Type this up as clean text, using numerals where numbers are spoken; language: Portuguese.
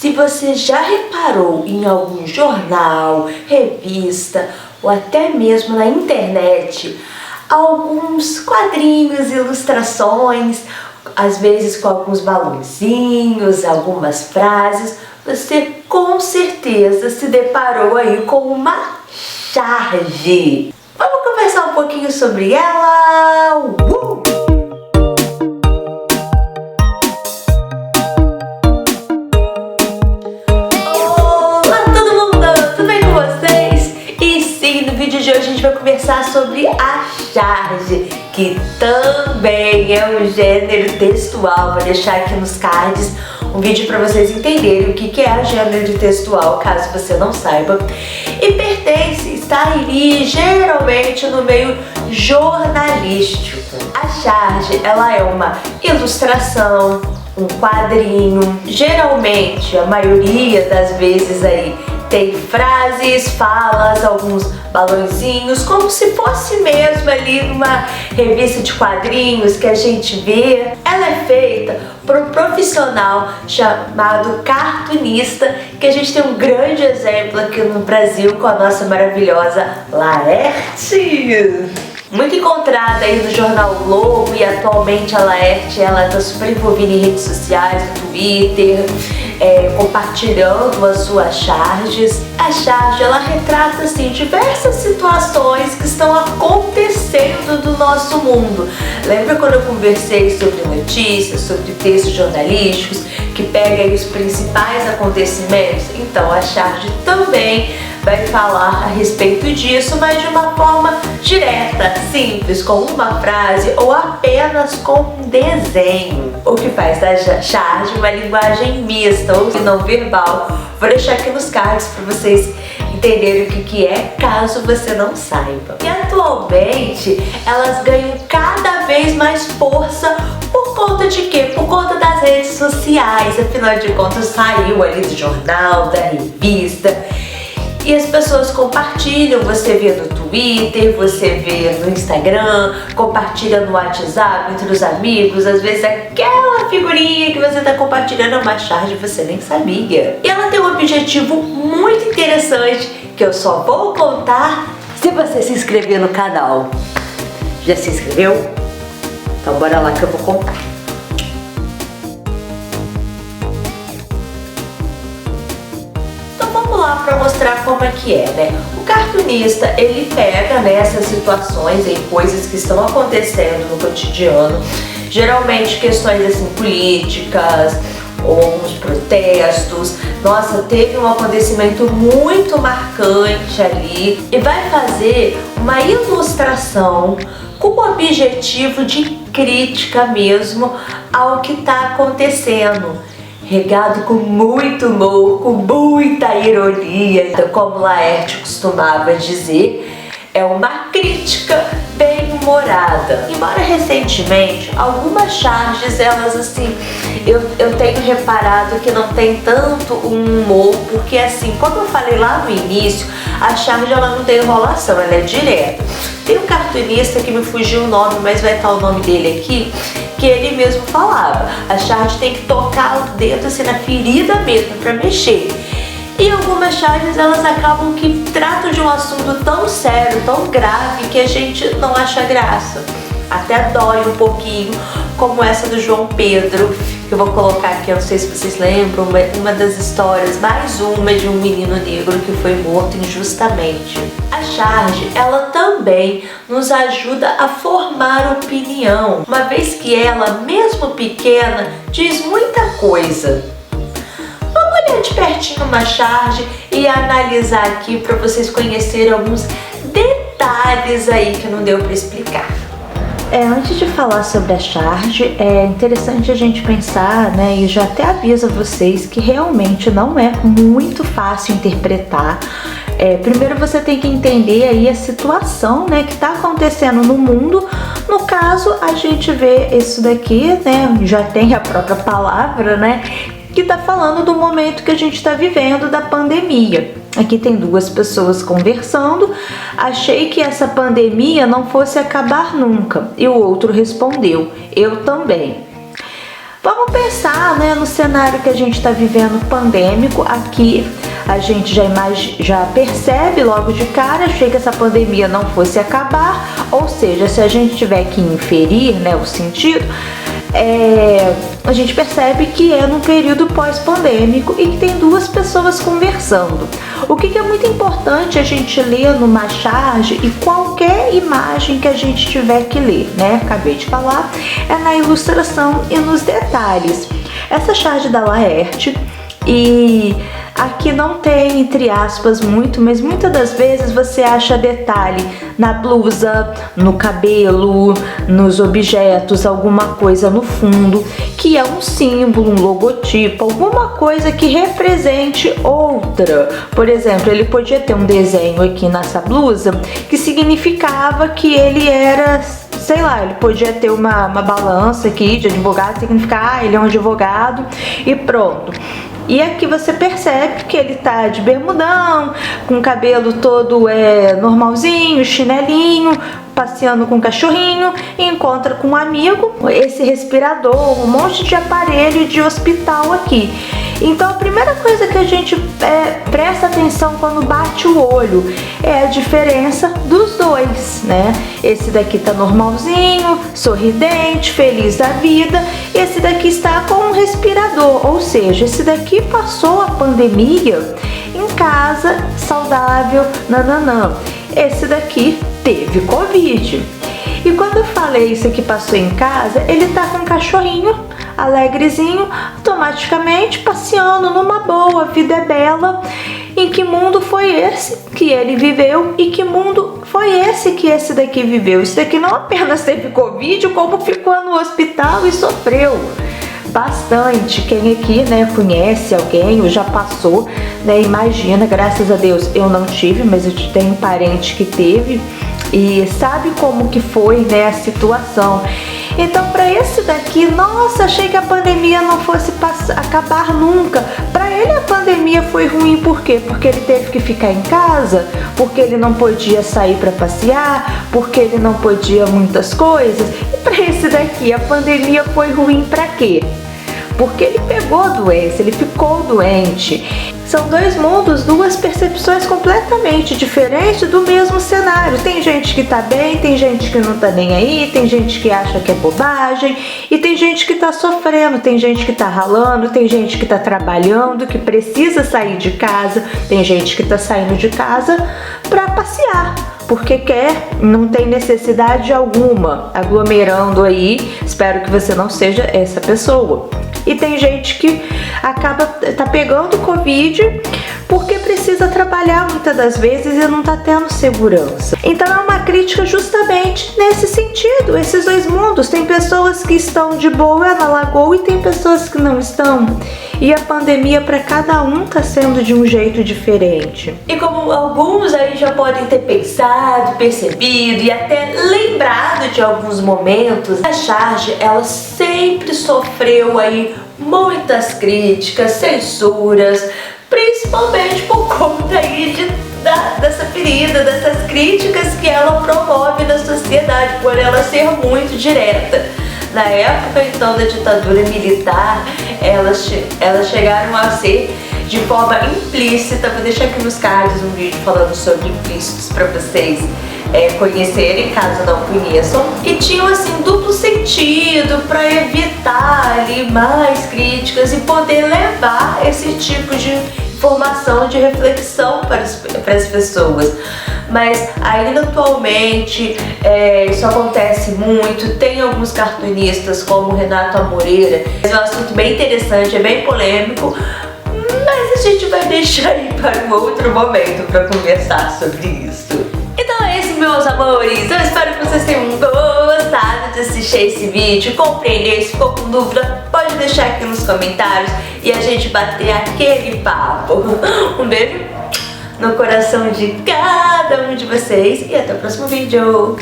Se você já reparou em algum jornal, revista ou até mesmo na internet, alguns quadrinhos, ilustrações, às vezes com alguns balãozinhos, algumas frases, você com certeza se deparou aí com uma charge. Vamos conversar um pouquinho sobre ela? De hoje a gente vai conversar sobre a charge, que também é um gênero textual. Vou deixar aqui nos cards um vídeo para vocês entenderem o que é a gênero textual, caso você não saiba. E pertence, está ali geralmente no meio jornalístico. A charge, ela é uma ilustração, um quadrinho, geralmente, a maioria das vezes aí, tem frases, falas, alguns balãozinhos, como se fosse mesmo ali numa revista de quadrinhos que a gente vê. Ela é feita por um profissional chamado cartunista, que a gente tem um grande exemplo aqui no Brasil com a nossa maravilhosa Laerte. Muito encontrada aí no jornal o Globo, e atualmente a Laerte, ela está super envolvida em redes sociais, no Twitter, compartilhando as suas charges. A charge, ela retrata assim diversas situações que estão acontecendo no nosso mundo. Lembra quando eu conversei sobre notícias, sobre textos jornalísticos, que pega aí os principais acontecimentos? Então a charge também vai falar a respeito disso, mas de uma forma direta, simples, com uma frase ou apenas com um desenho. O que faz da charge uma linguagem mista ou não verbal. Vou deixar aqui nos cards para vocês entenderem o que é, caso você não saiba. E atualmente elas ganham cada vez mais força por conta de quê? Por conta das redes sociais. Afinal de contas, saiu ali do jornal, da revista, e as pessoas compartilham. Você vê no Twitter, você vê no Instagram, compartilha no WhatsApp entre os amigos. Às vezes aquela figurinha que você está compartilhando é uma charge e você nem sabia. E ela tem um objetivo muito interessante que eu só vou contar se você se inscrever no canal. Já se inscreveu? Então bora lá que eu vou contar. Para mostrar como é que é, né? O cartunista, ele pega nessas situações e coisas que estão acontecendo no cotidiano, geralmente questões assim políticas ou alguns protestos. Nossa, teve um acontecimento muito marcante ali, e vai fazer uma ilustração com o objetivo de crítica mesmo ao que está acontecendo, regado com muito humor, com muita ironia. Então, como Laerte costumava dizer, é uma crítica bem humorada. Embora recentemente algumas charges, elas assim, eu tenho reparado que não tem tanto um humor, porque assim, como eu falei lá no início, a charge ela não tem enrolação, ela é direta. Tem um cartunista que me fugiu o nome, mas vai estar o nome dele aqui, que ele mesmo falava, a charge tem que tocar o dedo assim na ferida mesmo para mexer. E algumas charges, elas acabam que tratam de um assunto tão sério, tão grave, que a gente não acha graça. Até dói um pouquinho, como essa do João Pedro, que eu vou colocar aqui, eu não sei se vocês lembram, uma das histórias, mais uma de um menino negro que foi morto injustamente. A charge, ela também nos ajuda a formar opinião, uma vez que ela, mesmo pequena, diz muita coisa. Vamos olhar de pertinho uma charge e analisar aqui para vocês conhecerem alguns detalhes aí que não deu para explicar. Antes de falar sobre a charge, é interessante a gente pensar, né, e já até aviso a vocês que realmente não é muito fácil interpretar. Primeiro você tem que entender aí a situação, né, que está acontecendo no mundo. No caso, a gente vê isso daqui, né, já tem a própria palavra, né, que está falando do momento que a gente está vivendo da pandemia. Aqui tem duas pessoas conversando. Achei que essa pandemia não fosse acabar nunca. E o outro respondeu, eu também. Vamos pensar, né, no cenário que a gente está vivendo pandêmico. Aqui a gente já percebe logo de cara, achei que essa pandemia não fosse acabar, ou seja, se a gente tiver que inferir, né, o sentido, a gente percebe que é num período pós-pandêmico e que tem duas pessoas conversando. O que é muito importante a gente ler numa charge e qualquer imagem que a gente tiver que ler, né? Acabei de falar, é na ilustração e nos detalhes. Essa charge da Laerte, e aqui não tem, entre aspas, muito, mas muitas das vezes você acha detalhe na blusa, no cabelo, nos objetos, alguma coisa no fundo, que é um símbolo, um logotipo, alguma coisa que represente outra. Por exemplo, ele podia ter um desenho aqui nessa blusa que significava que ele era, sei lá, ele podia ter uma balança aqui de advogado, significar, ele é um advogado e pronto. E aqui você percebe que ele tá de bermudão, com o cabelo todo normalzinho, chinelinho, passeando com o cachorrinho, e encontra com um amigo esse respirador, um monte de aparelho de hospital aqui. Então a primeira coisa que a gente presta atenção quando bate o olho é a diferença dos dois, né? Esse daqui tá normalzinho, sorridente, feliz da vida. Esse daqui está com um respirador, ou seja, esse daqui passou a pandemia em casa, saudável, nananã. Esse daqui teve Covid. E quando eu falei isso aqui passou em casa, ele tá com um cachorrinho alegrezinho, automaticamente passeando numa boa, a vida é bela. Em que mundo foi esse que ele viveu e que mundo foi esse que esse daqui viveu? Esse daqui não apenas teve Covid, como ficou no hospital e sofreu bastante. Quem aqui, né, conhece alguém ou já passou, né, imagina, graças a Deus eu não tive, mas eu tenho um parente que teve e sabe como que foi, né, a situação. Então, para esse daqui, nossa, achei que a pandemia não fosse acabar nunca. Para ele a pandemia foi ruim, por quê? Porque ele teve que ficar em casa, porque ele não podia sair para passear, porque ele não podia muitas coisas. E para esse daqui a pandemia foi ruim para quê? Porque ele pegou a doença, ele ficou doente. São dois mundos, duas percepções completamente diferentes do mesmo cenário. Tem gente que tá bem, tem gente que não tá nem aí, tem gente que acha que é bobagem e tem gente que tá sofrendo, tem gente que tá ralando, tem gente que tá trabalhando, que precisa sair de casa, tem gente que tá saindo de casa pra passear, porque quer, não tem necessidade alguma, aglomerando aí. Espero que você não seja essa pessoa. E tem gente que tá pegando Covid porque precisa trabalhar muitas das vezes e não tá tendo segurança. Então é uma crítica justamente nesse sentido, esses dois mundos. Tem pessoas que estão de boa na lagoa e tem pessoas que não estão. E a pandemia para cada um tá sendo de um jeito diferente. E como alguns aí já podem ter pensado, percebido e até lembrado de alguns momentos, a charge ela sempre sofreu aí muitas críticas, censuras, principalmente por conta aí dessa ferida, dessas críticas que ela promove na sociedade, por ela ser muito direta. Na época então da ditadura militar, elas chegaram a ser de forma implícita. Vou deixar aqui nos cards um vídeo falando sobre implícitos para vocês conhecerem, caso não conheçam. E tinham assim duplo sentido para evitar ali mais críticas e poder levar esse tipo de informação, de reflexão para as pessoas. Mas ainda atualmente isso acontece muito. Tem alguns cartunistas como o Renato Amoreira. É um assunto bem interessante, é bem polêmico, mas a gente vai deixar aí para um outro momento para conversar sobre isso. Então é isso, meus amores. Eu espero que vocês tenham gostado de assistir esse vídeo, compreender. Se ficou com dúvida, pode deixar aqui nos comentários e a gente bater aquele papo. Um beijo no coração de cada um de vocês e até o próximo vídeo.